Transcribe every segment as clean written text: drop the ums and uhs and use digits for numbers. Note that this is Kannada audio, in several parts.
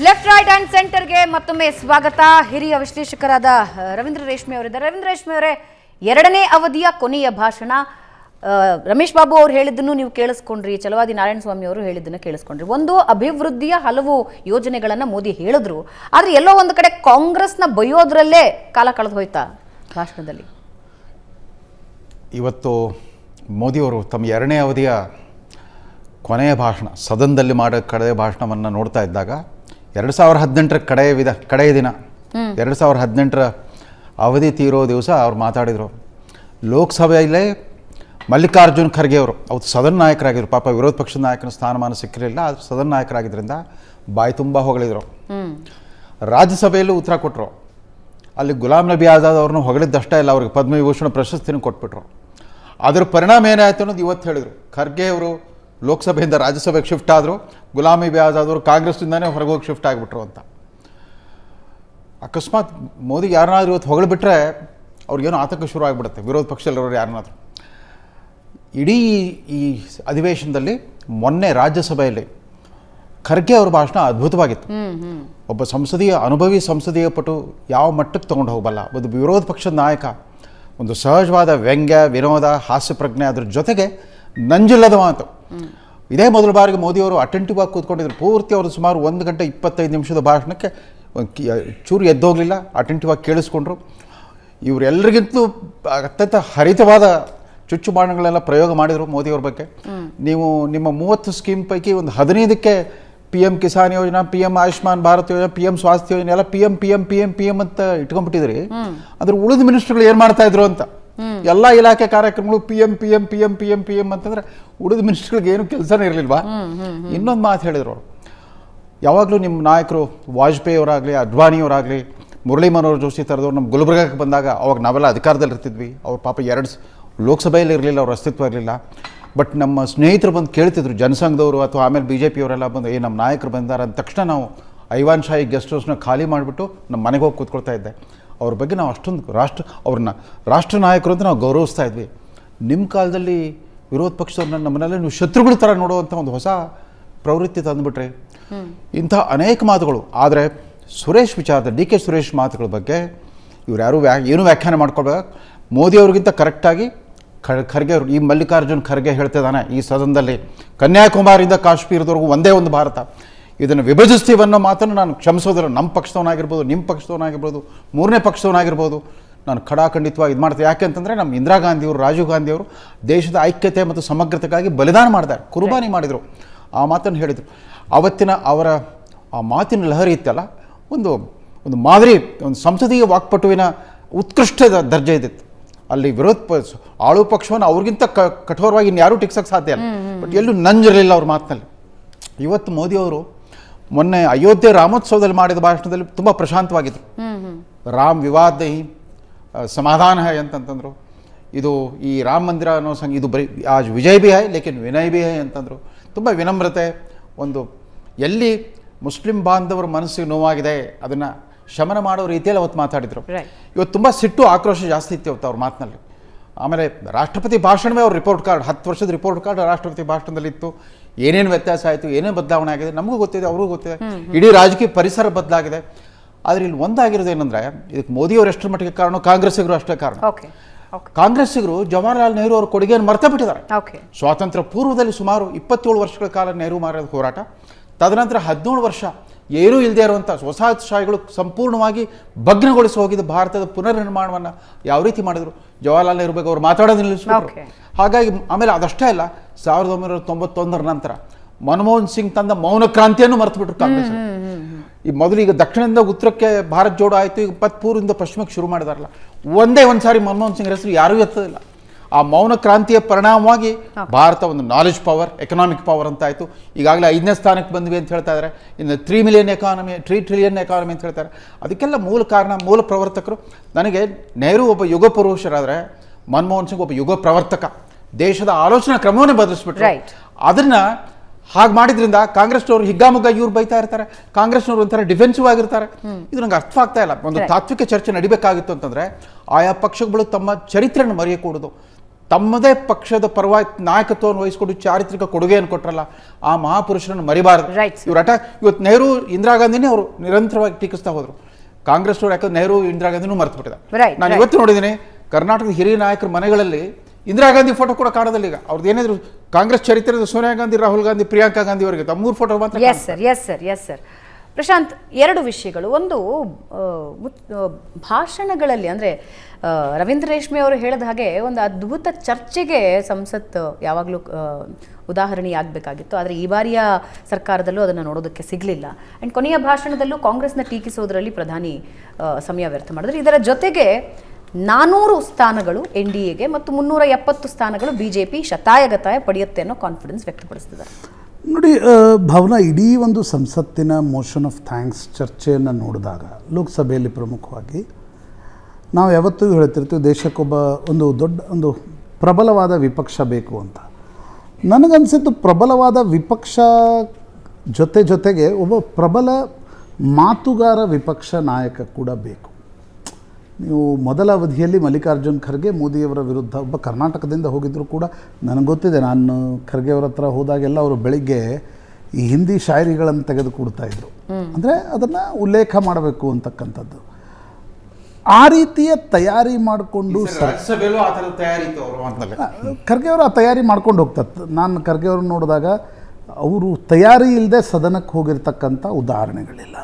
ಲೆಫ್ಟ್ ರೈಟ್ ಅಂಡ್ ಸೆಂಟರ್ಗೆ ಮತ್ತೊಮ್ಮೆ ಸ್ವಾಗತ. ಹಿರಿಯ ವಿಶ್ಲೇಷಕರಾದ ರವೀಂದ್ರ ರೇಷ್ಮೆ ಅವರಿದ್ದಾರೆ. ರವೀಂದ್ರ ರೇಷ್ಮೆ ಅವರೇ, ಎರಡನೇ ಅವಧಿಯ ಕೊನೆಯ ಭಾಷಣ. ರಮೇಶ್ ಬಾಬು ಅವರು ಹೇಳಿದ್ದನ್ನು ನೀವು ಕೇಳಿಸ್ಕೊಂಡ್ರಿ, ಛಲವಾದಿ ನಾರಾಯಣಸ್ವಾಮಿ ಅವರು ಹೇಳಿದ್ದನ್ನು ಕೇಳಿಸ್ಕೊಂಡ್ರಿ. ಒಂದು ಅಭಿವೃದ್ಧಿಯ ಹಲವು ಯೋಜನೆಗಳನ್ನು ಮೋದಿ ಹೇಳಿದ್ರು, ಆದರೆ ಎಲ್ಲೋ ಒಂದು ಕಡೆ ಕಾಂಗ್ರೆಸ್ನ ಬೈಯೋದ್ರಲ್ಲೇ ಕಾಲ ಕಳೆದು ಹೋಯ್ತಾ ಭಾಷಣದಲ್ಲಿ? ಇವತ್ತು ಮೋದಿಯವರು ತಮ್ಮ ಎರಡನೇ ಅವಧಿಯ ಕೊನೆಯ ಭಾಷಣ ಸದನದಲ್ಲಿ ಮಾಡೋ ಕಡೆಯ ಭಾಷಣವನ್ನು ನೋಡ್ತಾ ಇದ್ದಾಗ 2018 ಕಡೆಯ ದಿನ 2018 ಅವಧಿ ತೀರೋ ದಿವಸ ಅವ್ರು ಮಾತಾಡಿದರು. ಲೋಕಸಭೆಯಲ್ಲೇ ಮಲ್ಲಿಕಾರ್ಜುನ್ ಖರ್ಗೆ ಅವರು ಅವತ್ತು ಸದನ ನಾಯಕರಾಗಿದ್ದರು. ಪಾಪ ವಿರೋಧ ಪಕ್ಷದ ನಾಯಕನ ಸ್ಥಾನಮಾನ ಸಿಕ್ಕಿರಲಿಲ್ಲ, ಆದರೆ ಸದನ ನಾಯಕರಾಗಿದ್ದರಿಂದ ಬಾಯಿ ತುಂಬ ಹೊಗಳಿದರು. ರಾಜ್ಯಸಭೆಯಲ್ಲೂ ಉತ್ತರ ಕೊಟ್ಟರು. ಅಲ್ಲಿ ಗುಲಾಂ ನಬಿ ಆಜಾದ್ ಅವ್ರನ್ನ ಹೊಗಳಿದ್ದಷ್ಟೇ ಇಲ್ಲ, ಅವ್ರಿಗೆ ಪದ್ಮವಿಭೂಷಣ ಪ್ರಶಸ್ತಿನೂ ಕೊಟ್ಬಿಟ್ರು. ಅದರ ಪರಿಣಾಮ ಏನಾಯಿತು ಅನ್ನೋದು ಇವತ್ತು ಹೇಳಿದರು. ಖರ್ಗೆ ಅವರು ಲೋಕಸಭೆಯಿಂದ ರಾಜ್ಯಸಭೆಗೆ ಶಿಫ್ಟ್ ಆದರು, ಗುಲಾಂ ನಬಿ ಆಜಾದ್ ಅವರು ಕಾಂಗ್ರೆಸ್ನಿಂದನೇ ಹೊರಗೋಗಿ ಶಿಫ್ಟ್ ಆಗಿಬಿಟ್ರು ಅಂತ. ಅಕಸ್ಮಾತ್ ಮೋದಿಗೆ ಯಾರನ್ನಾದ್ರೂ ಇವತ್ತು ಹೊಗಳಿಬಿಟ್ರೆ ಅವ್ರಿಗೇನೋ ಆತಂಕ ಶುರು ಆಗಿಬಿಡುತ್ತೆ, ವಿರೋಧ ಪಕ್ಷದಲ್ಲಿರೋರು ಯಾರನ್ನಾದ್ರೂ. ಇಡೀ ಈ ಅಧಿವೇಶನದಲ್ಲಿ ಮೊನ್ನೆ ರಾಜ್ಯಸಭೆಯಲ್ಲಿ ಖರ್ಗೆ ಅವ್ರ ಭಾಷಣ ಅದ್ಭುತವಾಗಿತ್ತು. ಒಬ್ಬ ಅನುಭವಿ ಸಂಸದೀಯ ಪಟು ಯಾವ ಮಟ್ಟಕ್ಕೆ ತೊಗೊಂಡು ಹೋಗಬಲ್ಲ, ಒಂದು ವಿರೋಧ ಪಕ್ಷದ ನಾಯಕ, ಒಂದು ಸಹಜವಾದ ವ್ಯಂಗ್ಯ, ವಿನೋದ, ಹಾಸ್ಯ ಪ್ರಜ್ಞೆ, ಅದ್ರ ಜೊತೆಗೆ ನಂಜಿಲ್ಲದ ಮಾತು. ಇದೇ ಮೊದಲ ಬಾರಿಗೆ ಮೋದಿಯವರು ಅಟೆಂಟಿವ್ ಆಗಿ ಕೂತ್ಕೊಂಡಿದ್ರು. ಪೂರ್ತಿ ಅವರು ಸುಮಾರು 1 ಗಂಟೆ 25 ನಿಮಿಷದ ಭಾಷಣಕ್ಕೆ ಚೂರು ಎದ್ದೋಗಲಿಲ್ಲ, ಅಟೆಂಟಿವ್ ಆಗಿ ಕೇಳಿಸ್ಕೊಂಡ್ರು. ಇವರೆಲ್ಲರಿಗಿಂತಲೂ ಅತ್ಯಂತ ಹರಿತವಾದ ಚುಚ್ಚು ಬಾಣಗಳೆಲ್ಲ ಪ್ರಯೋಗ ಮಾಡಿದರು ಮೋದಿಯವ್ರ ಬಗ್ಗೆ. ನೀವು ನಿಮ್ಮ 30 ಸ್ಕೀಮ್ ಪೈಕಿ ಒಂದು 15ಕ್ಕೆ PM ಕಿಸಾನ್ ಯೋಜನಾ, PM ಆಯುಷ್ಮಾನ್ ಭಾರತ್ ಯೋಜನಾ, PM ಸ್ವಾಸ್ಥ್ಯ ಯೋಜನೆ ಎಲ್ಲ PM ಅಂತ ಇಟ್ಕೊಂಡ್ಬಿಟ್ಟಿದ್ರಿ. ಅದ್ರ ಉಳಿದ ಮಿನಿಸ್ಟರ್ಗಳು ಏನು ಮಾಡ್ತಾ ಇದ್ರು ಅಂತ. ಎಲ್ಲ ಇಲಾಖೆ ಕಾರ್ಯಕ್ರಮಗಳು PM ಅಂತಂದ್ರೆ ಉಳಿದ ಮಿನಿಸ್ಟರ್ಗಳಿಗೆ ಏನು ಕೆಲಸನೇ ಇರಲಿಲ್ವಾ? ಇನ್ನೊಂದು ಮಾತು ಹೇಳಿದ್ರು ಅವರು, ಯಾವಾಗಲೂ ನಿಮ್ಮ ನಾಯಕರು ವಾಜಪೇಯಿ ಅವರಾಗಲಿ, ಅಡ್ವಾಣಿಯವರಾಗಲಿ, ಮುರಳಿ ಮನೋಹರ್ ಜೋಶಿ ಥರದವ್ರು ನಮ್ಮ ಗುಲ್ಬರ್ಗಕ್ಕೆ ಬಂದಾಗ ಅವಾಗ ನಾವೆಲ್ಲ ಅಧಿಕಾರದಲ್ಲಿ ಇರ್ತಿದ್ವಿ. ಅವ್ರ ಪಾಪ 2 ಲೋಕಸಭೆಯಲ್ಲಿ ಇರಲಿಲ್ಲ, ಅವ್ರ ಅಸ್ತಿತ್ವ ಇರಲಿಲ್ಲ. ಬಟ್ ನಮ್ಮ ಸ್ನೇಹಿತರು ಬಂದು ಕೇಳ್ತಿದ್ರು, ಜನಸಂಘದವರು ಅಥವಾ ಆಮೇಲೆ BJP ಅವರೆಲ್ಲ ಬಂದು ನಮ್ಮ ನಾಯಕರು ಬಂದಾರ ಅಂದ ತಕ್ಷಣ ನಾವು ಐವಾನ್ ಶಾಹಿ ಗೆಸ್ಟ್ ಹೌಸ್ನ ಖಾಲಿ ಮಾಡಿಬಿಟ್ಟು ನಮ್ಮ ಮನೆಗೆ ಹೋಗಿ ಕೂತ್ಕೊಳ್ತಾ ಇದ್ದೆ. ಅವ್ರ ಬಗ್ಗೆ ನಾವು ಅಷ್ಟೊಂದು ಅವ್ರನ್ನ ರಾಷ್ಟ್ರ ನಾಯಕರು ಅಂತ ನಾವು ಗೌರವಿಸ್ತಾ ಇದ್ವಿ. ನಿಮ್ಮ ಕಾಲದಲ್ಲಿ ವಿರೋಧ ಪಕ್ಷದವ್ರನ್ನ ನಮ್ಮನ್ನೆಲ್ಲ ನೀವು ಶತ್ರುಗಳ ಥರ ನೋಡುವಂಥ ಒಂದು ಹೊಸ ಪ್ರವೃತ್ತಿ ತಂದುಬಿಟ್ರಿ. ಇಂಥ ಅನೇಕ ಮಾತುಗಳು. ಆದರೆ ಸುರೇಶ್ ವಿಚಾರದ DK ಸುರೇಶ್ ಮಾತುಗಳ ಬಗ್ಗೆ ಇವ್ರು ಯಾರೂ ಏನೂ ವ್ಯಾಖ್ಯಾನ ಮಾಡ್ಕೊಳ್ಬೇಕು. ಮೋದಿಯವ್ರಿಗಿಂತ ಕರೆಕ್ಟಾಗಿ ಖರ್ಗೆ ಅವರು, ಈ ಮಲ್ಲಿಕಾರ್ಜುನ್ ಖರ್ಗೆ ಹೇಳ್ತಿದ್ದಾನೆ ಈ ಸದನದಲ್ಲಿ, ಕನ್ಯಾಕುಮಾರಿಯಿಂದ ಕಾಶ್ಮೀರದವರೆಗೂ ಒಂದೇ ಒಂದು ಭಾರತ, ಇದನ್ನು ವಿಭಜಿಸ್ತೀವಿ ಅನ್ನೋ ಮಾತನ್ನು ನಾನು ಕ್ಷಮಿಸೋದಿಲ್ಲ. ನಮ್ಮ ಪಕ್ಷದವನಾಗಿರ್ಬೋದು, ನಿಮ್ಮ ಪಕ್ಷದವನಾಗಿರ್ಬೋದು, ಮೂರನೇ ಪಕ್ಷದವನಾಗಿರ್ಬೋದು, ನಾನು ಖಡಾಖಂಡಿತವಾಗಿ ಇದು ಮಾಡ್ತೀನಿ. ಯಾಕೆ ಅಂತಂದರೆ ನಮ್ಮ ಇಂದಿರಾ ಗಾಂಧಿಯವರು, ರಾಜೀವ್ ಗಾಂಧಿಯವರು ದೇಶದ ಐಕ್ಯತೆ ಮತ್ತು ಸಮಗ್ರತೆಗಾಗಿ ಬಲಿದಾನ ಮಾಡಿದ್ದಾರೆ, ಕುರ್ಬಾನಿ ಮಾಡಿದರು. ಆ ಮಾತನ್ನು ಹೇಳಿದರು. ಆವತ್ತಿನ ಅವರ ಆ ಮಾತಿನ ಲಹರಿ ಇತ್ತಲ್ಲ, ಒಂದು ಮಾದರಿ, ಒಂದು ಸಂಸದೀಯ ವಾಕ್ಪಟುವಿನ ಉತ್ಕೃಷ್ಟ ದರ್ಜೆ ಇದ್ದಿತ್ತು. ಅಲ್ಲಿ ಆಳು ಪಕ್ಷವನ್ನು ಅವ್ರಿಗಿಂತ ಕಠೋರವಾಗಿ ಇನ್ಯಾರೂ ಟಿಕ್ಸಕ್ಕೆ ಸಾಧ್ಯ ಇಲ್ಲ. ಬಟ್ ಎಲ್ಲೂ ನಂಜಿರಲಿಲ್ಲ ಅವ್ರ ಮಾತಿನಲ್ಲಿ. ಇವತ್ತು ಮೋದಿಯವರು ಮೊನ್ನೆ ಅಯೋಧ್ಯೆ ರಾಮೋತ್ಸವದಲ್ಲಿ ಮಾಡಿದ ಭಾಷಣದಲ್ಲಿ ತುಂಬ ಪ್ರಶಾಂತವಾಗಿದ್ದರು. ರಾಮ್ ವಿವಾದ ಹಿ ಸಮಾಧಾನ ಹೈ ಅಂತಂತಂದರು. ಇದು ಈ ರಾಮ ಮಂದಿರ ಅನ್ನೋ ಇದು ಬರೀ ಆಜ್ ವಿಜಯ್ ಭಿ ಹೈ ಲೇಕಿನ್ ವಿನಯ್ ಭಿ ಹೈ ಅಂತಂದರು. ತುಂಬ ವಿನಮ್ರತೆ, ಒಂದು ಎಲ್ಲಿ ಮುಸ್ಲಿಂ ಬಾಂಧವರ ಮನಸ್ಸಿಗೆ ನೋವಾಗಿದೆ ಅದನ್ನು ಶಮನ ಮಾಡೋ ರೀತಿಯಲ್ಲಿ ಅವತ್ತು ಮಾತಾಡಿದರು. ಇವತ್ತು ತುಂಬ ಸಿಟ್ಟು, ಆಕ್ರೋಶ ಜಾಸ್ತಿ ಇತ್ತು ಇವತ್ತು ಅವ್ರ ಮಾತಿನಲ್ಲಿ. ಆಮೇಲೆ ರಾಷ್ಟ್ರಪತಿ ಭಾಷಣವೇ ಅವ್ರ ರಿಪೋರ್ಟ್ ಕಾರ್ಡ್, 10 ವರ್ಷದ ರಿಪೋರ್ಟ್ ಕಾರ್ಡ್ ರಾಷ್ಟ್ರಪತಿ ಭಾಷಣದಲ್ಲಿ ಇತ್ತು. ಏನೇನು ವ್ಯತ್ಯಾಸ ಆಯಿತು, ಏನೇನು ಬದಲಾವಣೆ ಆಗಿದೆ ನಮಗೂ ಗೊತ್ತಿದೆ, ಅವ್ರಿಗೂ ಗೊತ್ತಿದೆ. ಇಡೀ ರಾಜಕೀಯ ಪರಿಸರ ಬದಲಾಗಿದೆ. ಆದರೆ ಇಲ್ಲಿ ಒಂದಾಗಿರೋದು ಏನಂದರೆ, ಇದಕ್ಕೆ ಮೋದಿಯವರು ಎಷ್ಟರ ಮಟ್ಟಿಗೆ ಕಾರಣ, ಕಾಂಗ್ರೆಸ್ಸಿಗರು ಅಷ್ಟೇ ಕಾರಣ. ಕಾಂಗ್ರೆಸ್ಸಿಗರು ಜವಾಹರ್ಲಾಲ್ ನೆಹರು ಅವ್ರ ಕೊಡುಗೆಯನ್ನು ಮರ್ತಾ ಬಿಟ್ಟಿದ್ದಾರೆ. ಸ್ವಾತಂತ್ರ್ಯ ಪೂರ್ವದಲ್ಲಿ ಸುಮಾರು 27 ವರ್ಷಗಳ ಕಾಲ ನೆಹರು ಮಾಡಿದ ಹೋರಾಟ, ತದನಂತರ 17 ವರ್ಷ ಏನೂ ಇಲ್ಲದೆ ಇರುವಂಥ ವಸಾಹತುಶಾಹಿಗಳು ಸಂಪೂರ್ಣವಾಗಿ ಭಗ್ನಗೊಳಿಸಿ ಹೋಗಿದ್ದ ಭಾರತದ ಪುನರ್ನಿರ್ಮಾಣವನ್ನು ಯಾವ ರೀತಿ ಮಾಡಿದ್ರು. ಜವಾಹರ್ಲಾಲ್ ನೆಹರು ಬಗ್ಗೆ ಅವ್ರು ಮಾತಾಡೋದು ನಿಲ್ಲಿಸ್ಬಿಟ್ರು. ಹಾಗಾಗಿ ಆಮೇಲೆ ಅದಷ್ಟೇ ಅಲ್ಲ, 1991 ನಂತರ ಮನಮೋಹನ್ ಸಿಂಗ್ ತಂದ ಮೌನ ಕ್ರಾಂತಿಯನ್ನು ಮರೆತುಬಿಟ್ರು ಕಾಂಗ್ರೆಸ್. ಈ ಮೊದಲು ಈಗ ದಕ್ಷಿಣದಿಂದ ಉತ್ತರಕ್ಕೆ ಭಾರತ್ ಜೋಡೋ ಆಯಿತು, ಈಗ ಪೂರ್ವದಿಂದ ಪಶ್ಚಿಮಕ್ಕೆ ಶುರು ಮಾಡಿದಾರಲ್ಲ, ಒಂದೇ ಸಾರಿ ಮನಮೋಹನ್ ಸಿಂಗ್ ಹೆಸರು ಯಾರೂ ಎತ್ತದಿಲ್ಲ. ಆ ಮೌನ ಕ್ರಾಂತಿಯ ಪರಿಣಾಮವಾಗಿ ಭಾರತ ಒಂದು ನಾಲೆಜ್ ಪವರ್, ಎಕನಾಮಿಕ್ ಪವರ್ ಅಂತ ಆಯಿತು. ಈಗಾಗಲೇ 5ನೇ ಸ್ಥಾನಕ್ಕೆ ಬಂದ್ವಿ ಅಂತ ಹೇಳ್ತಾ ಇದ್ದಾರೆ. ಇನ್ನು 3 ಟ್ರಿಲಿಯನ್ ಎಕಾನಮಿ ಅಂತ ಹೇಳ್ತಾರೆ. ಅದಕ್ಕೆಲ್ಲ ಮೂಲ ಕಾರಣ, ಮೂಲ ಪ್ರವರ್ತಕರು. ನನಗೆ ನೆಹರು ಒಬ್ಬ ಯುಗ ಪುರುಷರಾದರೆ ಮನಮೋಹನ್ ಸಿಂಗ್ ಒಬ್ಬ ಯುಗ ಪ್ರವರ್ತಕ. ದೇಶದ ಆಲೋಚನಾ ಕ್ರಮವನ್ನೇ ಬದಲಿಸ್ಬಿಟ್ರು. ಅದನ್ನು ಹಾಗೆ ಮಾಡಿದ್ರಿಂದ ಕಾಂಗ್ರೆಸ್ನವರು ಹಿಗ್ಗಾಮುಗ್ಗ ಇವ್ರು ಬೈತಾ ಇರ್ತಾರೆ, ಕಾಂಗ್ರೆಸ್ನವರು ಒಂಥರ ಡಿಫೆನ್ಸಿವ್ ಆಗಿರ್ತಾರೆ. ಇದು ನಂಗೆ ಅರ್ಥ ಆಗ್ತಾ ಇಲ್ಲ. ಒಂದು ತಾತ್ವಿಕ ಚರ್ಚೆ ನಡಿಬೇಕಾಗಿತ್ತು ಅಂತಂದರೆ ಆಯಾ ಪಕ್ಷಗಳು ತಮ್ಮ ಚರಿತ್ರೆಯನ್ನು ಮರೆಯಕೂಡದು. ತಮ್ಮದೇ ಪಕ್ಷದ ಪರವಾಗಿ ನಾಯಕತ್ವವನ್ನು ವಹಿಸಿಕೊಂಡು ಚಾರಿತ್ರಿಕ ಕೊಡುಗೆಯನ್ನು ಕೊಟ್ಟರಲ್ಲ, ಆ ಮಹಾಪುರುಷರನ್ನು ಮರಿಬಾರದು. ಇವ್ರ ಇವತ್ತು ನೆಹರು ಇಂದಿರಾ ಗಾಂಧಿನೇ ಅವರು ನಿರಂತರವಾಗಿ ಟೀಕಿಸ್ತಾ ಹೋದರು. ಕಾಂಗ್ರೆಸ್ ಅವರು ಯಾಕಂದ್ರೆ ನೆಹರು ಇಂದಿರಾ ಗಾಂಧಿನೂ ಮರೆತು ಬಿಟ್ಟಿದ್ದಾರೆ. ನಾನು ಇವತ್ತು ನೋಡಿದ್ದೀನಿ ಕರ್ನಾಟಕದ ಹಿರಿಯ ನಾಯಕರ ಮನೆಗಳಲ್ಲಿ ಇಂದಿರಾ ಗಾಂಧಿ ಫೋಟೋ ಕೂಡ ಕಾಣೋದಿಲ್ಲ. ಈಗ ಅವ್ರದ್ದು ಏನಾದ್ರು ಕಾಂಗ್ರೆಸ್ ಚರಿತ್ರದ ಸೋನಿಯಾ ಗಾಂಧಿ, ರಾಹುಲ್ ಗಾಂಧಿ, ಪ್ರಿಯಾಂಕಾ ಗಾಂಧಿ ಅವರಿಗೆ 3 ಫೋಟೋ ಮಾತ್ರ. Yes sir. ಪ್ರಶಾಂತ್, 2 ವಿಷಯಗಳು. ಒಂದು, ಭಾಷಣಗಳಲ್ಲಿ ಅಂದರೆ ರವೀಂದ್ರ ರೇಷ್ಮೆ ಅವರು ಹೇಳಿದ ಹಾಗೆ ಒಂದು ಅದ್ಭುತ ಚರ್ಚೆಗೆ ಸಂಸತ್ ಯಾವಾಗಲೂ ಉದಾಹರಣೆಯಾಗಬೇಕಾಗಿತ್ತು. ಆದರೆ ಈ ಬಾರಿಯ ಸರ್ಕಾರದಲ್ಲೂ ಅದನ್ನು ನೋಡೋದಕ್ಕೆ ಸಿಗಲಿಲ್ಲ. ಆ್ಯಂಡ್ ಕೊನೆಯ ಭಾಷಣದಲ್ಲೂ ಕಾಂಗ್ರೆಸ್ನ ಟೀಕಿಸೋದರಲ್ಲಿ ಪ್ರಧಾನಿ ಸಮಯ ವ್ಯರ್ಥ ಮಾಡಿದ್ರು. ಇದರ ಜೊತೆಗೆ 400 ಸ್ಥಾನಗಳು NDAಗೆ ಮತ್ತು 370 ಸ್ಥಾನಗಳು BJP ಶತಾಯಗತಾಯ ಪಡೆಯುತ್ತೆ ಅನ್ನೋ ಕಾನ್ಫಿಡೆನ್ಸ್ ವ್ಯಕ್ತಪಡಿಸ್ತಿದ್ದಾರೆ. ನೋಡಿ ಭಾವನಾ, ಇಡೀ ಒಂದು ಸಂಸತ್ತಿನ ಮೋಷನ್ ಆಫ್ ಥ್ಯಾಂಕ್ಸ್ ಚರ್ಚೆಯನ್ನು ನೋಡಿದಾಗ ಲೋಕಸಭೆಯಲ್ಲಿ ಪ್ರಮುಖವಾಗಿ ನಾವು ಯಾವತ್ತೂ ಹೇಳ್ತಿರ್ತೀವಿ ದೇಶಕ್ಕೊಬ್ಬ ಒಂದು ಪ್ರಬಲವಾದ ವಿಪಕ್ಷ ಬೇಕು ಅಂತ. ನನಗನ್ಸಿದ್ದು ಪ್ರಬಲವಾದ ವಿಪಕ್ಷ ಜೊತೆಗೆ ಒಬ್ಬ ಪ್ರಬಲ ಮಾತುಗಾರ ವಿಪಕ್ಷ ನಾಯಕ ಕೂಡ ಬೇಕು. ನೀವು ಮೊದಲ ಅವಧಿಯಲ್ಲಿ ಮಲ್ಲಿಕಾರ್ಜುನ್ ಖರ್ಗೆ ಮೋದಿಯವರ ವಿರುದ್ಧ ಒಬ್ಬ ಕರ್ನಾಟಕದಿಂದ ಹೋಗಿದ್ದರೂ ಕೂಡ ನನಗೆ ಗೊತ್ತಿದೆ, ನಾನು ಖರ್ಗೆ ಅವರ ಹತ್ರ ಹೋದಾಗೆಲ್ಲ ಅವರು ಬೆಳಿಗ್ಗೆ ಈ ಹಿಂದಿ ಶಾಯರಿಗಳನ್ನು ತೆಗೆದು ಕೊಡ್ತಾಯಿದ್ರು. ಅಂದರೆ ಅದನ್ನು ಉಲ್ಲೇಖ ಮಾಡಬೇಕು ಅಂತಕ್ಕಂಥದ್ದು. ಆ ರೀತಿಯ ತಯಾರಿ ಮಾಡಿಕೊಂಡು ಖರ್ಗೆ ಅವರು ಆ ತಯಾರಿ ಮಾಡ್ಕೊಂಡು ಹೋಗ್ತಾರೆ. ನಾನು ಖರ್ಗೆ ಅವ್ರನ್ನ ನೋಡಿದಾಗ ಅವರು ತಯಾರಿ ಇಲ್ಲದೆ ಸದನಕ್ಕೆ ಹೋಗಿರ್ತಕ್ಕಂಥ ಉದಾಹರಣೆಗಳಿಲ್ಲ.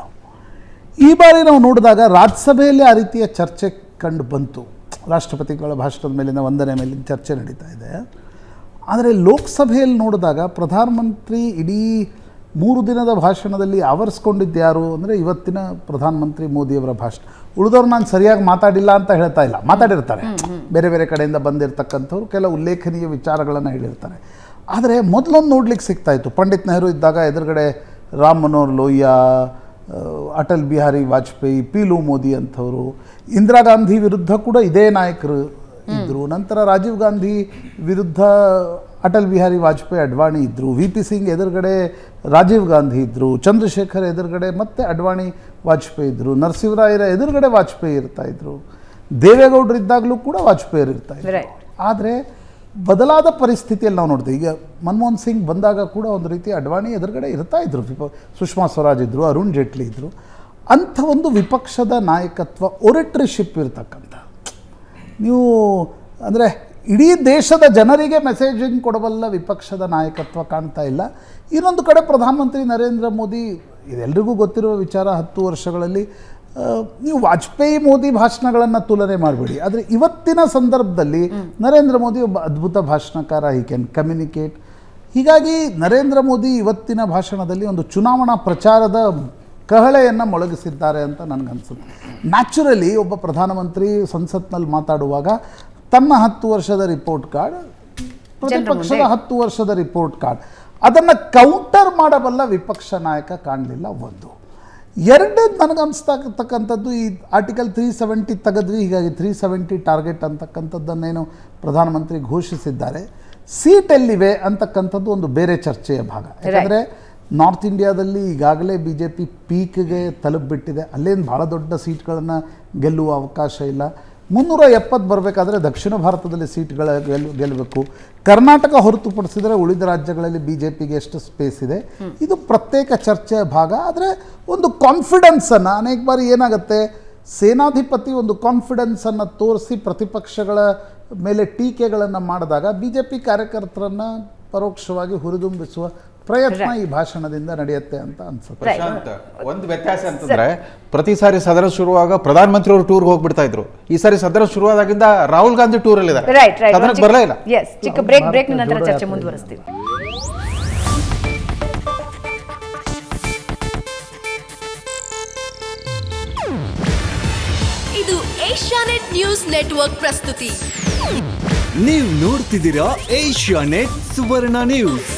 ಈ ಬಾರಿ ನಾವು ನೋಡಿದಾಗ ರಾಜ್ಯಸಭೆಯಲ್ಲಿ ಆ ರೀತಿಯ ಚರ್ಚೆ ಕಂಡು ಬಂತು. ರಾಷ್ಟ್ರಪತಿಗಳ ಭಾಷಣದ ಮೇಲಿನ ವಂದನೆ ಮೇಲಿನ ಚರ್ಚೆ ನಡೀತಾ ಇದೆ. ಆದರೆ ಲೋಕಸಭೆಯಲ್ಲಿ ನೋಡಿದಾಗ ಪ್ರಧಾನಮಂತ್ರಿ ಇಡೀ 3 ದಿನದ ಭಾಷಣದಲ್ಲಿ ಆವರಿಸ್ಕೊಂಡಿದ್ದ್ಯಾರು ಅಂದರೆ ಇವತ್ತಿನ ಪ್ರಧಾನಮಂತ್ರಿ ಮೋದಿಯವರ ಭಾಷಣ. ಉಳಿದವ್ರು ನಾನು ಸರಿಯಾಗಿ ಮಾತಾಡಿಲ್ಲ ಅಂತ ಹೇಳ್ತಾ ಇಲ್ಲ, ಮಾತಾಡಿರ್ತಾರೆ. ಬೇರೆ ಬೇರೆ ಕಡೆಯಿಂದ ಬಂದಿರತಕ್ಕಂಥವ್ರು ಕೆಲವು ಉಲ್ಲೇಖನೀಯ ವಿಚಾರಗಳನ್ನು ಹೇಳಿರ್ತಾರೆ. ಆದರೆ ಮೊದಲೊಂದು ನೋಡ್ಲಿಕ್ಕೆ ಸಿಗ್ತಾಯಿತ್ತು. ಪಂಡಿತ್ ನೆಹರು ಇದ್ದಾಗ ಎದುರುಗಡೆ ರಾಮ್ ಮನೋಹರ್ ಲೋಹಿಯಾ, ಅಟಲ್ ಬಿಹಾರಿ ವಾಜಪೇಯಿ, ಪೀಲು ಮೋದಿ ಅಂಥವರು. ಇಂದಿರಾ ಗಾಂಧಿ ವಿರುದ್ಧ ಕೂಡ ಇದೇ ನಾಯಕರು ಇದ್ದರು. ನಂತರ ರಾಜೀವ್ ಗಾಂಧಿ ವಿರುದ್ಧ ಅಟಲ್ ಬಿಹಾರಿ ವಾಜಪೇಯಿ, ಅಡ್ವಾಣಿ ಇದ್ದರು. VP ಸಿಂಗ್ ಎದುರುಗಡೆ ರಾಜೀವ್ ಗಾಂಧಿ ಇದ್ದರು. ಚಂದ್ರಶೇಖರ್ ಎದುರುಗಡೆ ಮತ್ತೆ ಅಡ್ವಾಣಿ ವಾಜಪೇಯಿ ಇದ್ದರು. ನರಸಿಂಹರಾಯರ ಎದುರುಗಡೆ ವಾಜಪೇಯಿ ಇರ್ತಾಯಿದ್ರು. ದೇವೇಗೌಡರು ಇದ್ದಾಗಲೂ ಕೂಡ ವಾಜಪೇಯಿ ಇರ್ತಾಯಿದ್ರು. ಆದರೆ ಬದಲಾದ ಪರಿಸ್ಥಿತಿಯಲ್ಲಿ ನಾವು ನೋಡ್ತೀವಿ. ಈಗ ಮನಮೋಹನ್ ಸಿಂಗ್ ಬಂದಾಗ ಕೂಡ ಒಂದು ರೀತಿ ಅಡ್ವಾಣಿ ಎದುರುಗಡೆ ಇರ್ತಾಯಿದ್ರು. ಸುಷ್ಮಾ ಸ್ವರಾಜ್ ಇದ್ದರು, ಅರುಣ್ ಜೇಟ್ಲಿ ಇದ್ದರು. ಅಂಥ ಒಂದು ವಿಪಕ್ಷದ ನಾಯಕತ್ವ, ಒರೆಟ್ರಿಶಿಪ್ ಇರ್ತಕ್ಕಂಥ, ನೀವು ಅಂದರೆ ಇಡೀ ದೇಶದ ಜನರಿಗೆ ಮೆಸೇಜಿಂಗ್ ಕೊಡಬಲ್ಲ ವಿಪಕ್ಷದ ನಾಯಕತ್ವ ಕಾಣ್ತಾ ಇಲ್ಲ. ಇನ್ನೊಂದು ಕಡೆ ಪ್ರಧಾನಮಂತ್ರಿ ನರೇಂದ್ರ ಮೋದಿ, ಇದೆಲ್ಲರಿಗೂ ಗೊತ್ತಿರುವ ವಿಚಾರ, 10 ವರ್ಷಗಳಲ್ಲಿ ನೀವು ವಾಜಪೇಯಿ ಮೋದಿ ಭಾಷಣಗಳನ್ನು ತುಲನೆ ಮಾಡಬೇಡಿ. ಆದರೆ ಇವತ್ತಿನ ಸಂದರ್ಭದಲ್ಲಿ ನರೇಂದ್ರ ಮೋದಿ ಒಬ್ಬ ಅದ್ಭುತ ಭಾಷಣಕಾರ, ಹಿ ಕ್ಯಾನ್ ಕಮ್ಯುನಿಕೇಟ್. ಹೀಗಾಗಿ ನರೇಂದ್ರ ಮೋದಿ ಇವತ್ತಿನ ಭಾಷಣದಲ್ಲಿ ಒಂದು ಚುನಾವಣಾ ಪ್ರಚಾರದ ಕಹಳೆಯನ್ನು ಮೊಳಗಿಸಿದ್ದಾರೆ ಅಂತ ನನಗನ್ಸುತ್ತೆ. ನ್ಯಾಚುರಲಿ ಒಬ್ಬ ಪ್ರಧಾನಮಂತ್ರಿ ಸಂಸತ್ನಲ್ಲಿ ಮಾತಾಡುವಾಗ ತನ್ನ 10 ವರ್ಷದ ರಿಪೋರ್ಟ್ ಕಾರ್ಡ್, ಪ್ರತಿಪಕ್ಷದ 10 ವರ್ಷದ ರಿಪೋರ್ಟ್ ಕಾರ್ಡ್, ಅದನ್ನು ಕೌಂಟರ್ ಮಾಡಬಲ್ಲ ವಿಪಕ್ಷ ನಾಯಕ ಕಾಣಲಿಲ್ಲ. ಒಂದು. ಎರಡನೇದು ನನಗನ್ನಿಸ್ತಕ್ಕಂಥದ್ದು, ಈ ಆರ್ಟಿಕಲ್ 370 ತೆಗೆದ್ವಿ, ಹೀಗಾಗಿ 370 ಟಾರ್ಗೆಟ್ ಅಂತಕ್ಕಂಥದ್ದನ್ನೇನು ಪ್ರಧಾನಮಂತ್ರಿ ಘೋಷಿಸಿದ್ದಾರೆ. ಸೀಟ್ ಎಲ್ಲಿವೆ ಅಂತಕ್ಕಂಥದ್ದು ಒಂದು ಬೇರೆ ಚರ್ಚೆಯ ಭಾಗ. ಯಾಕಂದರೆ ನಾರ್ತ್ ಇಂಡಿಯಾದಲ್ಲಿ ಈಗಾಗಲೇ BJP ಪೀಕ್ಗೆ ತಲುಪಿಬಿಟ್ಟಿದೆ. ಅಲ್ಲೇನು ಭಾಳ ದೊಡ್ಡ ಸೀಟ್ಗಳನ್ನು ಗೆಲ್ಲುವ ಅವಕಾಶ ಇಲ್ಲ. 370 ಬರಬೇಕಾದ್ರೆ ದಕ್ಷಿಣ ಭಾರತದಲ್ಲಿ ಸೀಟ್ಗಳ ಗೆಲ್ಲಬೇಕು. ಕರ್ನಾಟಕ ಹೊರತುಪಡಿಸಿದರೆ ಉಳಿದ ರಾಜ್ಯಗಳಲ್ಲಿ BJPಗೆ ಎಷ್ಟು ಸ್ಪೇಸ್ ಇದೆ, ಇದು ಪ್ರತ್ಯೇಕ ಚರ್ಚೆಯ ಭಾಗ. ಆದರೆ ಒಂದು ಕಾನ್ಫಿಡೆನ್ಸನ್ನು, ಅನೇಕ ಬಾರಿ ಏನಾಗುತ್ತೆ, ಸೇನಾಧಿಪತಿ ಒಂದು ಕಾನ್ಫಿಡೆನ್ಸನ್ನು ತೋರಿಸಿ ಪ್ರತಿಪಕ್ಷಗಳ ಮೇಲೆ ಟೀಕೆಗಳನ್ನು ಮಾಡಿದಾಗ BJP ಕಾರ್ಯಕರ್ತರನ್ನು ಪರೋಕ್ಷವಾಗಿ ಹುರಿದುಂಬಿಸುವ ಪ್ರಯತ್ನ ಈ ಭಾಷಣದಿಂದ ನಡೆಯುತ್ತೆ ಅಂತ ಅನ್ಸುತ್ತೆ. ಪ್ರಶಾಂತ್, ಒಂದು ವ್ಯತ್ಯಾಸ ಅಂತಂದ್ರೆ ಪ್ರತಿ ಸಾರಿ ಸದನ ಶುರುವಾಗ ಪ್ರಧಾನಮಂತ್ರಿ ಅವರು ಟೂರ್ ಹೋಗ್ಬಿಡ್ತಾ ಇದ್ರು. ಈ ಸಾರಿ ಸದನ ಶುರುವಾದಾಗಿಂದ ರಾಹುಲ್ ಗಾಂಧಿ ಟೂರ್ ಅಲ್ಲಿ ಸದನಕ್ಕೆ ಬರಲೇ ಇಲ್ಲ. ಚಿಕ್ಕ ಬ್ರೇಕ್ ನಂತರ ಚರ್ಚೆ ಮುಂದುವರಿಸ್ತೀವಿ. ಇದು ಏಷ್ಯಾನೆಟ್ ನ್ಯೂಸ್ ನೆಟ್ವರ್ಕ್ ಪ್ರಸ್ತುತಿ. ನೀವು ನೋಡ್ತಿದ್ದೀರಾ ಏಷ್ಯಾನೆಟ್ ಸುವರ್ಣ ನ್ಯೂಸ್.